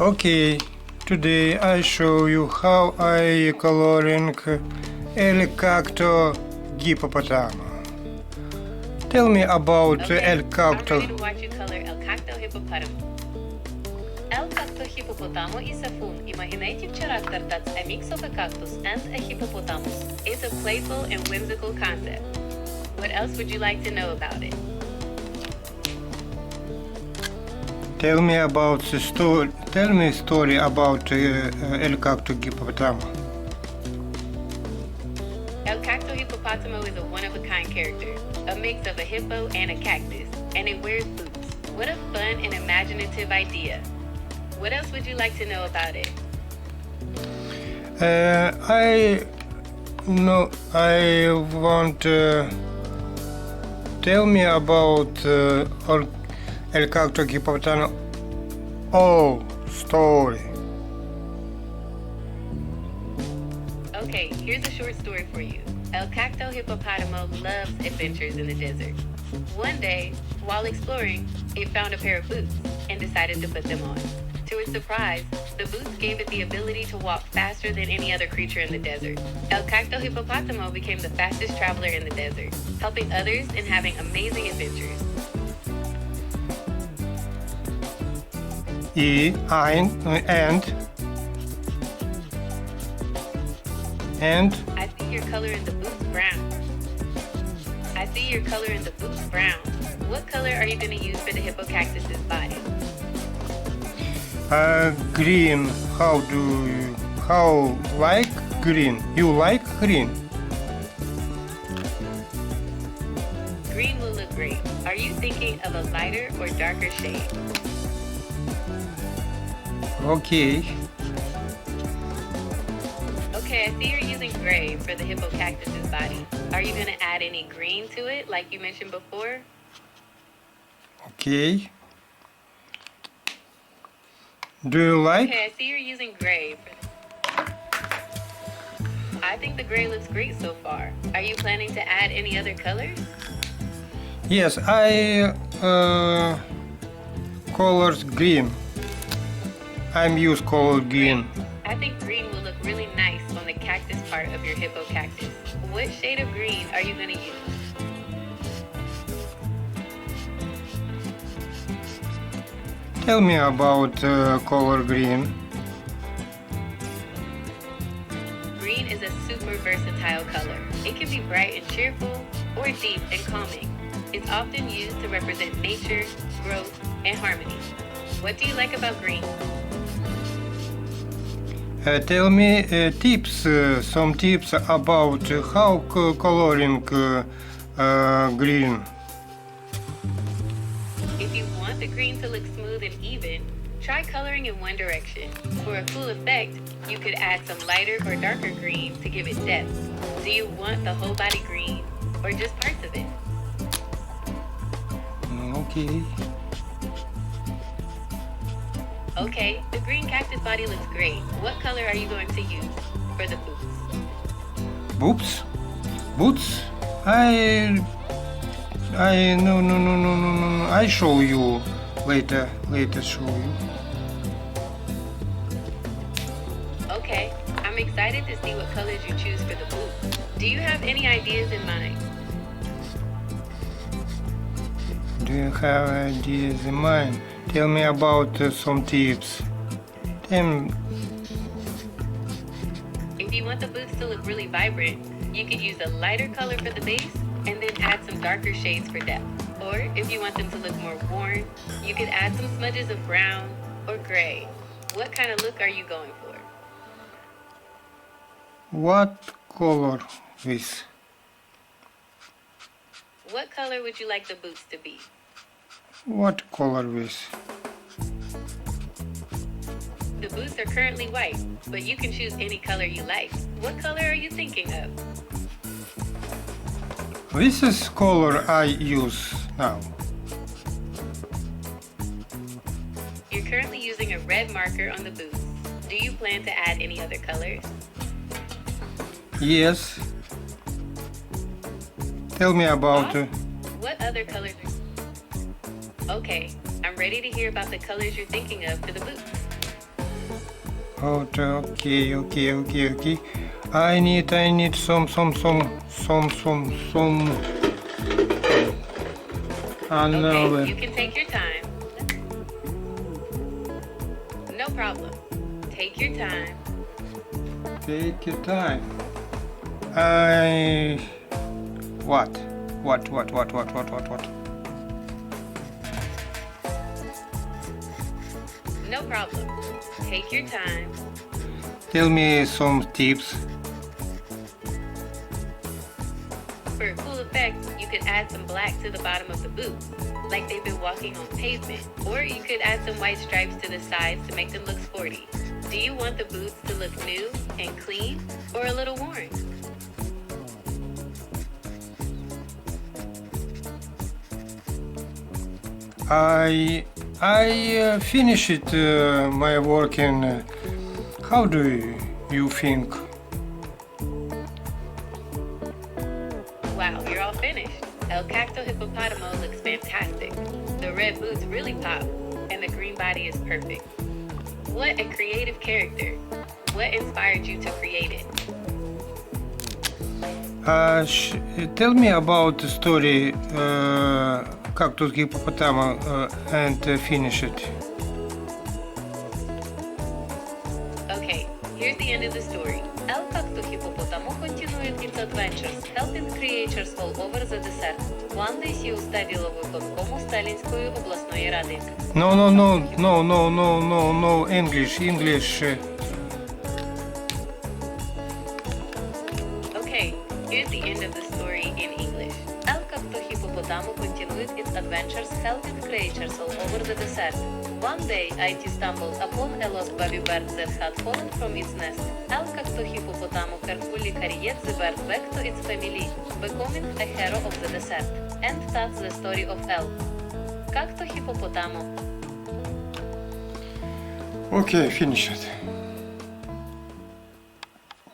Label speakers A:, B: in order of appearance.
A: Okay, today I show you how I coloring el cacto hipopotamo. Tell me about el cacto.
B: I'm ready to watch you color el cacto hipopotamo. El cacto hipopotamo is a fun imaginative character that's a mix of a cactus and a hippopotamus. It's a playful and whimsical concept. What else would you like to know about it?
A: Tell me about the story. Tell me a story about el cacto hipopotamo.
B: El cacto hipopotamo is a one-of-a-kind character, a mix of a hippo and a cactus, and it wears boots. What a fun and imaginative idea. What else would you like to know about it?
A: I want tell me about el cacto hipopotamo all story.
B: Okay, here's a short story for you. El cacto hipopotamo loves adventures in the desert. One day, while exploring, it found a pair of boots and decided to put them on. To its surprise, the boots gave it the ability to walk faster than any other creature in the desert. El cacto hipopotamo became the fastest traveler in the desert, helping others and having amazing adventures.
A: And
B: I see your color in the boots brown. I see your color in the boots brown. What color are you going to use for the hippocactus's body?
A: green. How like green? You like green?
B: Green will look great. Are you thinking of a lighter or darker shade?
A: Okay.
B: Okay, I see you're using gray for the hippocactus's body. Are you going to add any green to it, like you mentioned before?
A: Okay. Do you like?
B: Okay, I see you're using gray. I think the gray looks great so far. Are you planning to add any other colors?
A: Yes, I colors green. I'm use color green.
B: I think green will look really nice on the cactus part of your hippocactus. What shade of green are you going to use?
A: Tell me about color green.
B: Green is a super versatile color. It can be bright and cheerful or deep and calming. It's often used to represent nature, growth, and harmony. What do you like about green?
A: Tell me some tips about how coloring green.
B: If you want the green to look smooth and even, try coloring in one direction. For a cool effect, you could add some lighter or darker green to give it depth. Do you want the whole body green or just parts of it?
A: Okay.
B: Okay, the green cactus body looks great. What color are you going to use for the boots?
A: Boots? Boots? No. I show you later show you.
B: Okay, I'm excited to see what colors you choose for the boots. Do you have any ideas in mind?
A: Do you have ideas in mind? Tell me about some tips.
B: If you want the boots to look really vibrant, you could use a lighter color for the base and then add some darker shades for depth. Or if you want them to look more worn, you could add some smudges of brown or gray. What kind of look are you going for?
A: What color is?
B: What color would you like the boots to be?
A: What color is?
B: The boots are currently white, but you can choose any color you like. What color are you thinking of?
A: This is color I use now.
B: You're currently using a red marker on the boots. Do you plan to add any other colors?
A: Yes. Tell me about.
B: What other colors? Okay, I'm ready to hear about the colors you're thinking of for the boots.
A: Okay. I need some
B: Okay, you can take your time. No problem. Take your time.
A: Take your time. What?
B: No problem. Take your time.
A: Tell me some tips.
B: For a cool effect, you could add some black to the bottom of the boots, like they've been walking on pavement. Or you could add some white stripes to the sides to make them look sporty. Do you want the boots to look new and clean, or a little worn?
A: I finished my work and how do you think?
B: Wow, you're all finished. El Cacto Hippopotamo looks fantastic. The red boots really pop, and the green body is perfect. What a creative character. What inspired you to create it?
A: Tell me about the story Cactus Hippopotamo and finish it.
B: Okay, here's the end of the story. El Cacto Hippopotamo continued its adventures, helping creatures all over the desert. One day she уставила виконкому Сталінської обласної ради.
A: No, English.
B: Okay, here's the end of the story in English. El Cacto Hippopotamo continued its adventures helping creatures all over the desert. One day, IT stumbled upon a lost baby bird that had fallen from its nest. El Cacto Hippopotamo carefully carried the bird back to its family, becoming a hero of the desert. And that's the story of El Cacto Hippopotamo.
A: Okay, finish it.